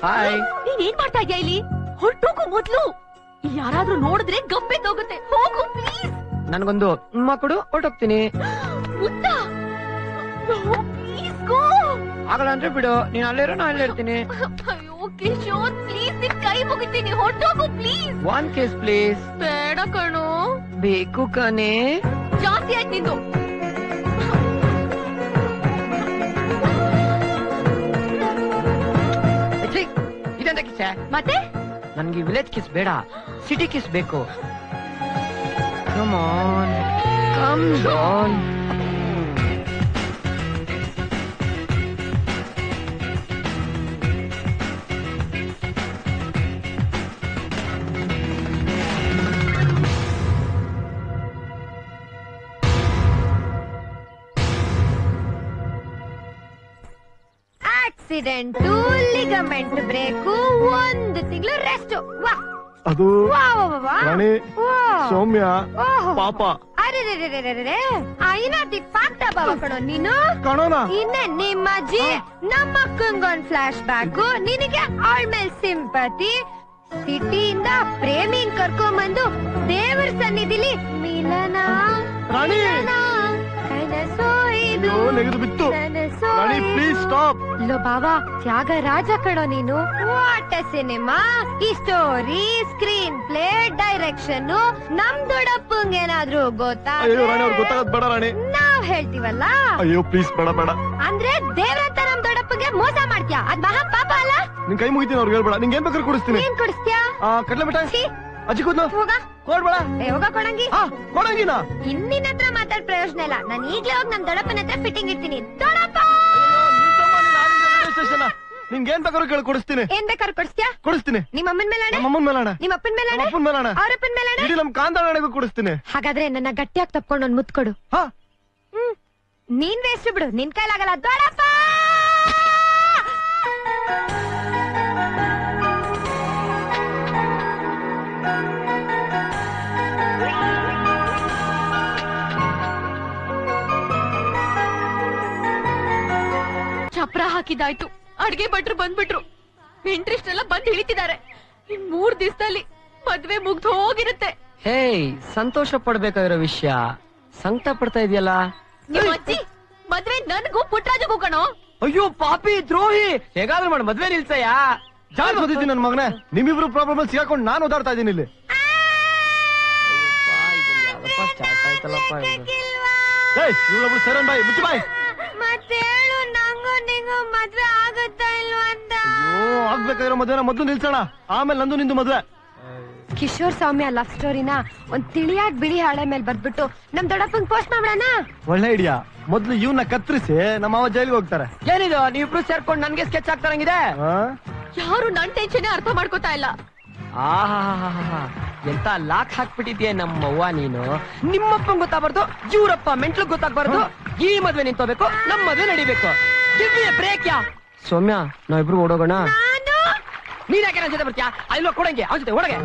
Hi. ನೀನ್ ಏನ್ ಮಾಡ್ತಾ ಇದ್ಯಾ ಇಲ್ಲಿ? ಹೊರಟೋಗು ಮೊದ್ಲು. ಯಾರಾದ್ರೂ ನೋಡಿದ್ರೆ ಗಬ್ಬೆದ್ದೋಗುತ್ತೆ. ಹೋಗು ಪ್ಲೀಸ್. ನನ್ಗೊಂದು ಕೊಡು, ಹೊರಟೋಗ್ತೀನಿ. Please go. ಆಗಲ್ಲ ಅಂದ್ರೆ ಬಿಡು, ನೀನ್ ಅಲ್ಲಿರೋ ನಾ ಅಲ್ಲೇ ಇರ್ತೀನಿ. ಅಯ್ಯೋ ಕಿಶೋರ್ ಪ್ಲೀಸ್, ನಿನ್ ಕೈ ಮುಗಿತೀನಿ, ಹೊರಟೋಗು ಪ್ಲೀಸ್. One case please. ಬೇಡ ಕಣೋ. ಬೇಕು ಕಣೆ. ಜಾಸ್ತಿ ಆಯ್ತು ನಿಂದು. ಇದೆಂತ ಕಿಸ್? ಮತ್ತೆ ನನ್ಗೆ ವಿಲೇಜ್ ಕಿಸ್ ಬೇಡ, ಸಿಟಿ ಕಿಸ್ ಬೇಕು. Come on, come down. Accident, ligament break, 1 ತಿಂಗಳು ರೆಸ್ಟ್. ವಾ ಅದು ರಾಣಿ, ಸೌಮ್ಯ ಪಾಪ. ಅರೆ ಐನಾತಿ ಪಾಕ್ಟ ಬಾವ ಕಣೋ ನೀನು. ಕಣೋನ ಇನ್ನೇ ನಿಮ್ಮ ಅಜ್ಜಿ ನಮ್ಮ ಅಕ್ಕಂಗೊಂದ್ ಫ್ಲಾಶ್ ಬ್ಯಾಕ್, ನಿನಗೆ ಅವಳ ಮೇಲೆ ಸಿಂಪತಿ. ಸಿಟಿಯಿಂದ ಪ್ರೇಮಿನ್ ಕರ್ಕೊಂಬಂದು ದೇವರ ಸನ್ನಿಧಿಲಿ ಮಿಲನ ರಾಣಿ, ಕನಸೋ ಇದು ನೆಗೆದು ಬಿತ್ತು. ಕನಸೋ. ರಾಣಿ ಪ್ಲೀಸ್ ಸ್ಟಾಪ್. ಲೋ ಬಾವಾ, ತ್ಯಾಗರಾಜ ಕಣೋ ನೀನು. What A cinema. ಈ ಸ್ಟೋರಿ, ಸ್ಕ್ರೀನ್ ಪ್ಲೇ, ಡೈರೆಕ್ಷನ್ ನಮ್ ದೊಡ್ಡಪ್ಪಂಗೇನಾದ್ರೂ ಗೊತ್ತಾ? ಅಯ್ಯೋ ರಾಣಿ, ಅವ್ರಿಗೆ ಗೊತ್ತಾಗದ್ ಬೇಡ ರಾಣಿ. ನಾವ್ ಹೇಳ್ತೀವಲ್ಲ. ಅಯ್ಯೋ ಪ್ಲೀಸ್ ಬೇಡ ಬೇಡ. ಅಂದ್ರೆ ದೇವ್ರಂತ ನಮ್ ದೊಡ್ಡಪ್ಪಗೆ ಮೋಸ ಮಾಡ್ತೀಯಾ? ಅದ್ ಮಹಾ ಪಾಪ ಅಲ್ಲ? ನಿನ್ ಕೈ ಮುಗಿತೀನಿ, ಅವ್ರಿಗೆ ಹೇಳ್ಬೇಡ. ನಿಂಗೆ ಏನ್ ಬೇಕಾದ್ರೂ ಕೊಡಿಸ್ತೀನಿ. ಏನ್ ಕೊಡಿಸ್ತೀಯಾ? ಕಡ್ಲೆ ಮಿಠಾಯಿ, ಅಜ್ಜಿ ಕೂದ್ಲು ಹೋಗ ಕೊಡ್ಬೇಡ. ಹೋಗ ಕೊಡಂಗಿ. ಕೊಡಂಗಿನ ಇನ್ನಿನ ಹತ್ರ ಮಾತಾಡ್ ಪ್ರಯೋಜನ ಇಲ್ಲ. ನಾನು ಈಗ್ಲೇ ಹೋಗಿ ನಮ್ ದೊಡ್ಡಪ್ಪನ ಹತ್ರ ಫಿಟ್ಟಿಂಗ್ ಇಡ್ತೀನಿ. ದೊಡ್ಡಪ್ಪ ನಿಂಗೆ ಏನ್ ಬೇಕಾದ್ರೂ ಕೇಳಿ ಕೊಡಿಸ್ತೀನಿ. ಏನ್ ಬೇಕಾದ್ರೂ ಕೊಡಿಸ್ತೀಯಾ? ಕೊಡಿಸ್ತೀನಿ. ನಿಮ್ಮ ಅಮ್ಮನ ಮೇಲೆ ನಮ್ಮ ಅಮ್ಮನ ಮೇಲೆ, ನಿಮ್ಮ ಅಪ್ಪನ ಮೇಲೆ, ಅಪ್ಪನ ಮೇಲೆ, ಅವರಪ್ಪನ ಮೇಲೆ, ಇಡೀ ನಮ್ ಕಾಂತಾಣಿಗೂ ಕೊಡಿಸ್ತೀನಿ. ಹಾಗಾದ್ರೆ ನನ್ನ ಗಟ್ಟಿಯಾಗಿ ತಪ್ಕೊಂಡು ಒಂದ್ ಮುತ್ ಕೊಡು. ನೀನ್ ವೇಸ್ಟ್ ಬಿಡು, ನಿನ್ ಕೈಲಾಗಲ್ಲ. ದೊಡ್ಡಪ್ಪ ಚಪ್ರ ಹಾಕಿದಾಯ್ತು. ಅಡ್ಗೆ ಭಟ್ರು ಬಂದ್ಬಿಟ್ರು. ಇಂಟ್ರೆಸ್ಟ್ ಎಲ್ಲ ಬಂದ್ ಹಿಡಿತಿದ್ದಾರೆ. 3 ದಿವಸದಲ್ಲಿ ಮದ್ವೆ ಮುಗ್ದು ಹೋಗಿರುತ್ತೆ. ಹೇ, ಸಂತೋಷ ಪಡ್ಬೇಕಾಗಿರೋ ವಿಷಯ ಸಂಕಟ ಪಡ್ತಾ ಇದೆಯಲ್ಲ. ನಿಮ್ಮ ಅಜ್ಜಿ ಮದ್ವೆ ನನ್ಗೂ ಪುಟ್ರಾಜಗೂ ಕಣೋ. ಅಯ್ಯೋ ಪಾಪಿ ದ್ರೋಹಿ, ಹೇಗಾದ್ರೂ ಮಾಡಿ ಮದ್ವೆ ನಿಲ್ಸಯ್ಯ. ಜಾರ್ ಓದಿದ್ದೀನಿ ನನ್ ಮಗನೇ. ನಿಮ್ಮಿಬ್ರು ಪ್ರಾಬ್ಲಮ್ ಅಲ್ಲಿ ಸಿಗಾಕೊಂಡು ನಾನು ಓದಾಡ್ತಾ ಇದ್ದೀನಿ ಇಲ್ಲಿ. ಇವಳೊಬ್ಳು ಸೇರನ್ ಬಾಯಿ ಮುಚ್ಚು ಬಾಯಿ. ಮತ್ತೇಳು ನಂಗೂ ನಿಂಗೂ ಮದ್ವೆ ಆಗುತ್ತಾ ಇಲ್ವಾ ಅಂತ. ಅಯ್ಯೋ, ಆಗ್ಬೇಕಾಗಿರೋ ಮದ್ವೆನ ಮೊದ್ಲು ನಿಲ್ಸೋಣ, ಆಮೇಲೆ ನಂದು ನಿಂದು ಮದ್ವೆ. ಕಿಶೋರ್ ಸೌಮ್ಯ ಲವ್ ಸ್ಟೋರಿನ ಒಂದ್ ತಿಳಿಯಾದ ಬಿಳಿ ಹಾಳೆ ಮೇಲೆ ಬರ್ದ್ಬಿಟ್ಟು ನಮ್ ದೊಡ್ಡಪ್ಪಂಗ್ ಪೋಸ್ಟ್ ಮಾಡ್ಬಿಡಣ. ಒಳ್ಳೆ ಐಡಿಯಾ. ಮೊದ್ಲು ಇವನ್ನ ಕತ್ತರಿಸಿ ನಮ್ಮ ಮಾವ ಜೈಲಿಗೆ ಹೋಗ್ತಾರೆ. ಏನಿದು ನೀವಿಬ್ರು ಸೇರ್ಕೊಂಡು ನನ್ಗೆ ಸ್ಕೆಚ್ ಆಗ್ತಾರಂಗಿದೆ. ಯಾರು ನನ್ ಟೆನ್ಷನ್ ಅರ್ಥ ಮಾಡ್ಕೋತಾ ಇಲ್ಲ. ಆಹಾ, ಎಂತ ಲಾಕ್ ಹಾಕ್ಬಿಟ್ಟಿದ್ಯೆ ನಮ್ಮವ್ವ ನೀನು. ನಿಮ್ಮಪ್ಪಂಗ್ ಗೊತ್ತಾಗ್ಬಾರ್ದು, ಇವ್ರಪ್ಪ ಮೆಂಟ್ಲು ಗೊತ್ತಾಗ್ಬಾರ್ದು. ಈ ಮದ್ವೆ ನಿಂತೋಬೇಕು, ನಮ್ ಮದ್ವೆ ನಡಿಬೇಕು. ಬ್ರೇಕ್ ಯಾ ಸೌಮ್ಯ, ನಾವಿಬ್ರು ಓಡೋಗೋಣ. ನೀನ್ ಯಾಕೆ ನನ್ ಜೊತೆ ಬರ್ತೀಯಾ? ಅಲ್ವಾ ಕೊಡಂಗೆ ಅವ್ನ ಜೊತೆ ಒಳಗೆ.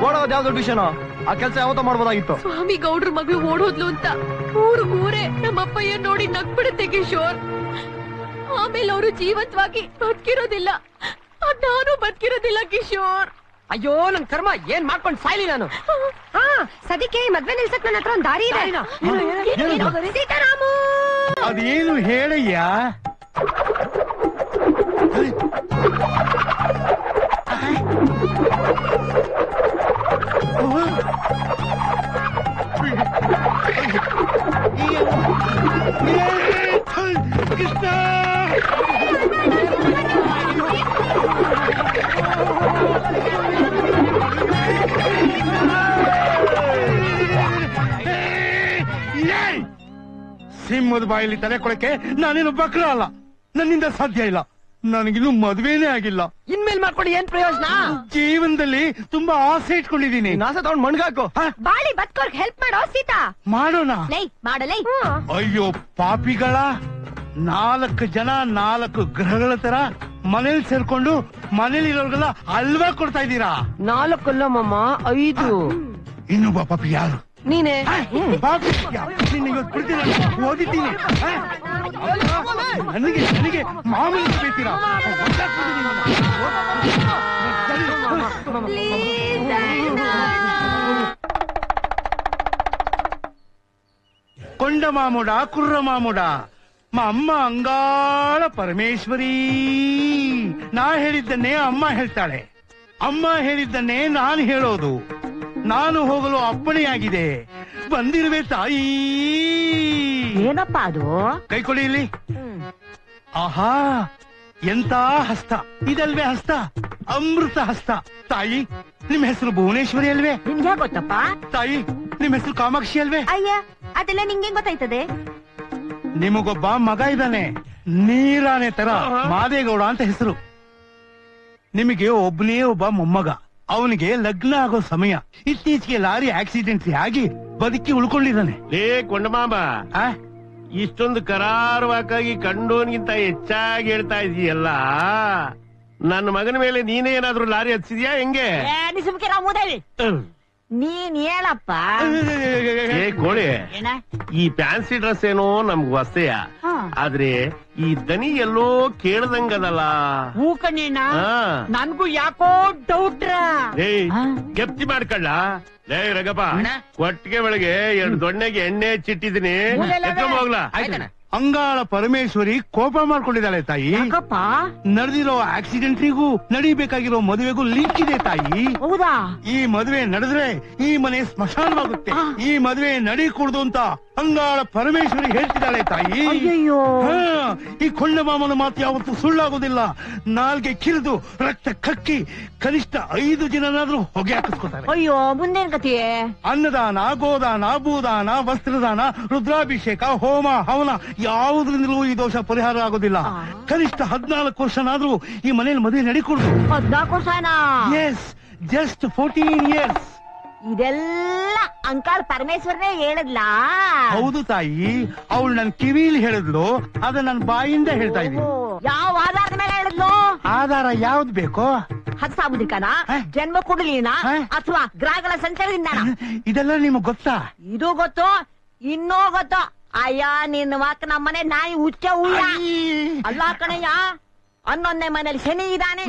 ಓಡೋದ್ ಯಾವ್ದು ವಿಷಯನೋ, ಆ ಕೆಲ್ಸ ಯಾವತ್ತೋ ಮಾಡ್ಬೋದಾಗಿತ್ತು. ಸ್ವಾಮಿ ಗೌಡ್ರ ಮಗಳು ಓಡೋದ್ಲು ಅಂತ ಊರೇ ನಮ್ಮಪ್ಪಯ್ಯ ನೋಡಿ ನಗ್ಬಿಡುತ್ತೆ ಕಿಶೋರ್. ಆಮೇಲೆ ಅವರು ಜೀವಂತವಾಗಿ ಬದುಕಿರೋದಿಲ್ಲ, ನಾನು ಬದುಕಿರೋದಿಲ್ಲ ಕಿಶೋರ್. ಅಯ್ಯೋ ನನ್ ಕರ್ಮ, ಏನ್ ಮಾಡ್ಕೊಂಡ್ ಸಾಯ್ಲಿ ನಾನು. ಸದ್ಯಕ್ಕೆ ಮದ್ವೆ ನಿಲ್ಸಕ್ ನನ್ನ ಹತ್ರ ಒಂದ್ ದಾರಿ ಇದೆ. ಸೀತಾರಾಮು, ಅದೇನು ಹೇಳಯ್ಯ. ಕೃಷ್ಣ, ಸಿಂಹದ ಬಾಯಲ್ಲಿ ತಲೆ ಕೊಳಕ್ಕೆ ನಾನೇನು ಬಕ್ರ ಅಲ್ಲ. ನನ್ನಿಂದ ಸಾಧ್ಯ ಇಲ್ಲ. ನನಗಿನ್ನೂ ಮದ್ವೆನೇ ಆಗಿಲ್ಲ. ಇನ್ಮೇಲ್ ಮಾಡ್ಕೊಂಡು ಏನ್ ಪ್ರಯೋಜನ? ಜೀವನದಲ್ಲಿ ತುಂಬಾ ಆಸೆ ಇಟ್ಕೊಂಡಿದ್ದೀನಿ. ಆಸೆ ತಗೊಂಡ್ ಮಣ್ಗಾಕು. ಬಾಳಿ ಬದುಕೋರ್ಗೆ ಹೆಲ್ಪ್ ಮಾಡೋ ಸೀತಾ. ಮಾಡೋಣ. ಮಾಡಲೇ. ಅಯ್ಯೋ ಪಾಪಿಗಳ, 4 ಜನ 4 ಗ್ರಹಗಳ ತರ ಮನೇಲಿ ಸೇರ್ಕೊಂಡು ಮನೇಲಿರೋರ್ಗೆಲ್ಲ ಅಲ್ವಾ ಕೊಡ್ತಾ ಇದ್ದೀರಾ? 4 ಅಲ್ಲ ಮಮ್ಮ, 5. ಇನ್ನೊಬ್ಬ ಪಾಪಿ ಯಾರು? ನೀನೇ. ಪಾಪಿ ಇವತ್ತು ಕುಡಿತೀನಿ, ಓದಿದ್ದೀನಿ. ನನಗೆ ನನಗೆ ಮಾಮೂಲಿ ಬೇತೀರಾ కొండ మాముడా కుర్ర మాముడా మా అమ్మ ಅಂಗಾಳ ಪರಮೇಶ್ವರಿ ನಾ ಹೇಳಿದ್ದನ್ನೇ ಅಮ್ಮ ಹೇಳ್ತಾಳೆ ಅಮ್ಮ ಹೇಳಿದ್ದನ್ನೇ ನಾನು ಹೇಳೋದು ನಾನು ಹೋಗಲು ಅಪ್ಪಣೆಯಾಗಿದೆ ಬಂದಿರುವೆ ತಾಯಿ ಏನಪ್ಪ ಅದು ಕೈ ಕೊಡಿ ಇಲ್ಲಿ ಆಹಾ ಎಂತ ಹಸ್ತ ಇದಲ್ವೇ ಹಸ್ತ ಅಮೃತ ಹಸ್ತ ತಾಯಿ ನಿಮ್ ಹೆಸರು ಭುವನೇಶ್ವರಿ ಅಲ್ವೇ ನಿಮ್ಗೆ ಗೊತ್ತಪ್ಪ ತಾಯಿ ನಿಮ್ ಹೆಸರು ಕಾಮಾಕ್ಷಿ ಅಲ್ವೇ ಅಯ್ಯ ಅದೆಲ್ಲ ನಿಂಗೆ ಗೊತ್ತಾಯ್ತದೆ ನಿಮಗೊಬ್ಬ ಮಗ ಇದ್ದಾನೆ ನೀರಾನೆ ತರ ಮಾದೇಗೌಡ ಅಂತ ಹೆಸರು ನಿಮಗೆ ಒಬ್ಬನೇ ಒಬ್ಬ ಮೊಮ್ಮಗ ಅವನಿಗೆ ಲಗ್ನ ಆಗೋ ಸಮಯ ಇತ್ತೀಚೆಗೆ ಲಾರಿ ಆಕ್ಸಿಡೆಂಟ್ ಆಗಿ ಬದುಕಿ ಉಳ್ಕೊಂಡಿದ್ದಾನೆ ಲೇ ಕೊಂಡಮಾಮ ಆ? ಇಷ್ಟೊಂದು ಕರಾರುವಾಕಾಗಿ ಕಂಡೋನ್ಗಿಂತ ಹೆಚ್ಚಾಗಿ ಹೇಳ್ತಾ ಇದೀಯಲ್ಲ ನನ್ನ ಮಗನ ಮೇಲೆ ನೀನೇ ಏನಾದ್ರೂ ಲಾರಿ ಹಚ್ಚಿದ್ಯಾ ಹೆಂಗೆ ಸುಮ್ಕೆ ಮೂದೇವಿ ನೀನ್ ಹೇಳಪ್ಪ ಏ ಕೋಳಿ ಏನ ಈ ಫ್ಯಾನ್ಸಿ ಡ್ರೆಸ್ ಏನೋ ನಮ್ಗ್ ವಸ್ತೆಯ ಆದ್ರೆ ಈ ದನಿ ಎಲ್ಲೋ ಕೇಳ್ದಂಗದಲ್ಲ ಹೂ ಕಣ್ಣೇನ ಹಾ. ನನ್ಗೂ ಯಾಕೋ ಡೌಟ್ರ ಏಯ್ ಗೆಪ್ತಿ ಮಾಡ್ಕೊಳ್ಳ ಲೇ ರಗಪ್ಪ ಕೊಟ್ಟಿಗೆ ಒಳಗೆ 2 ದೊಣ್ಣೆಗೆ ಎಣ್ಣೆ ಹಚ್ಚಿಟ್ಟಿದೀನಿ ಎತ್ಕೊಂಡ್ ಹೋಗ್ಲಾ ಅಂಗಾಳ ಪರಮೇಶ್ವರಿ ಕೋಪ ಮಾಡ್ಕೊಂಡಿದ್ದಾಳೆ ತಾಯಿ ಯಾಕಪ್ಪ ನಡೆದಿರೋ ಆಕ್ಸಿಡೆಂಟ್ರಿಗೂ ನಡಿಬೇಕಾಗಿರೋ ಮದುವೆಗೂ ಲಿಂಕ್ ಇದೆ ತಾಯಿ ಹೌದಾ ಈ ಮದುವೆ ನಡೆದ್ರೆ ಈ ಮನೆ ಸ್ಮಶಾನವಾಗುತ್ತೆ ಈ ಮದುವೆ ನಡೀಕೂಡ್ದು ಅಂತ ಅಂಗಾಳ ಪರಮೇಶ್ವರಿ ಹೇಳ್ತಿದ್ದಾಳೆ ತಾಯಿ ಅಯ್ಯಯ್ಯೋ ಹಾ, ಈ ಕೊಂಡ ಮಾಮನ ಮಾತು ಯಾವತ್ತೂ ಸುಳ್ಳಾಗೋದಿಲ್ಲ ನಾಲ್ಗೆ ಕಿರಿದು ರಕ್ತ ಕಕ್ಕಿ ಕನಿಷ್ಠ 5 ಜನನಾದ್ರೂ ಹೊಗೆ ಹಾಕಿಸ್ಕೊತಾರೆ ಅಯ್ಯೋ ಮುಂದೇನ್ ಕತಿ ಅನ್ನದಾನ ಗೋದಾನ ಭೂದಾನ ವಸ್ತ್ರದಾನ ರುದ್ರಾಭಿಷೇಕ ಹೋಮ ಹವನ ಯಾವುದ್ರಿಂದಲೂ ಈ ದೋಷ ಪರಿಹಾರ ಆಗೋದಿಲ್ಲ ಕನಿಷ್ಠ 14 ವರ್ಷನಾದ್ರೂ ಈ ಮನೇಲಿ ಮದುವೆ ನಡೀಕೂಡ್ದು 14 ವರ್ಷನಾ ಎಸ್ ಜಸ್ಟ್ 14 ಇಯರ್ಸ್ ಇದೆಲ್ಲ ಅಂಕಾಳ್ ಪರಮೇಶ್ವರನೇ ಹೇಳಿದ್ಲಾ ಹೌದು ತಾಯಿ ಅವಳು ನನ್ ಕಿವಿಲಿ ಹೇಳಿದ್ಲು ಅದ ನನ್ ಬಾಯಿಂದ ಹೇಳ್ತಾ ಇದ್ದೀನಿ ಯಾವ ಆಧಾರದ ಮೇಲೆ ಹೇಳಿದ್ಲು ಆಧಾರ ಯಾವ್ದು ಬೇಕೋ ಹತ್ತು ಸಾಮುದ್ರಿಕನ ಹ? ಜನ್ಮ ಕುಂಡಲಿನ ಹ? ಅಥವಾ ಗ್ರಹಗಳ ಸಂಚಾರದಿಂದ ಇದೆಲ್ಲ ನಿಮಗ್ ಗೊತ್ತಾ ಇದು ಗೊತ್ತು ಇನ್ನೂ ಗೊತ್ತು ಅಯ್ಯ ನಿನ್ನ ಮಕ್ಕ ನಮ್ಮನೆ ನಾಯಿ ಹುಚ್ಚ ಉಳ್ಳ ಅಲ್ಲ ಕಣಯ್ಯ 11ನೇ ಮನೇಲಿ ಶನಿ ಇದ್ದಾನೆ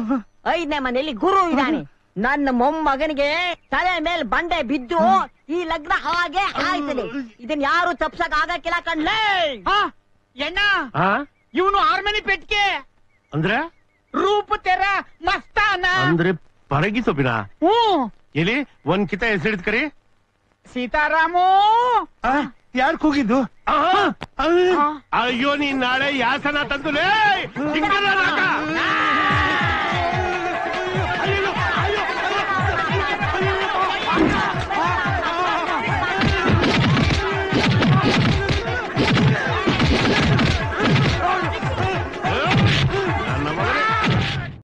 5ನೇ ಮನೆಯಲ್ಲಿ ಗುರು ಇದ್ದಾನೆ ನನ್ನ ಮೊಮ್ಮಗನಿಗೆ ತಲೆ ಮೇಲೆ ಬಂಡೆ ಬಿದ್ದು ಈ ಲಗ್ನ ಹಾಗೆ ಆಯ್ತದೆ ಇದನ್ ಯಾರು ತಪ್ಸಕ್ ಆಗಕ್ಕಿಲ್ಲ ಕಣ್ಲೇ ಎಣ್ಣ ಆ? ಇವನು ಆರ್ಮನಿ ಪೆಟ್ಕೆ ಅಂದ್ರೆ ರೂಪ ತೆರ ಮಸ್ತಾನ ಅಂದ್ರೆ ಪರಗಿ ಸೊಪ್ಪಿನ ಹ್ಞೂ ಎಲ್ಲಿ ಒಂದ್ ಕಿತ ಹೆಸರಿದ್ ಕರಿ ಸೀತಾರಾಮು ಯಾರು ಕೂಗಿದ್ದು ಅಯ್ಯೋ ನೀನ್ ನಾಳೆ ಯಾಸನ ತಂದು ಲೇ, ಹಿಂಗೆಲ್ಲ ನಾಕ?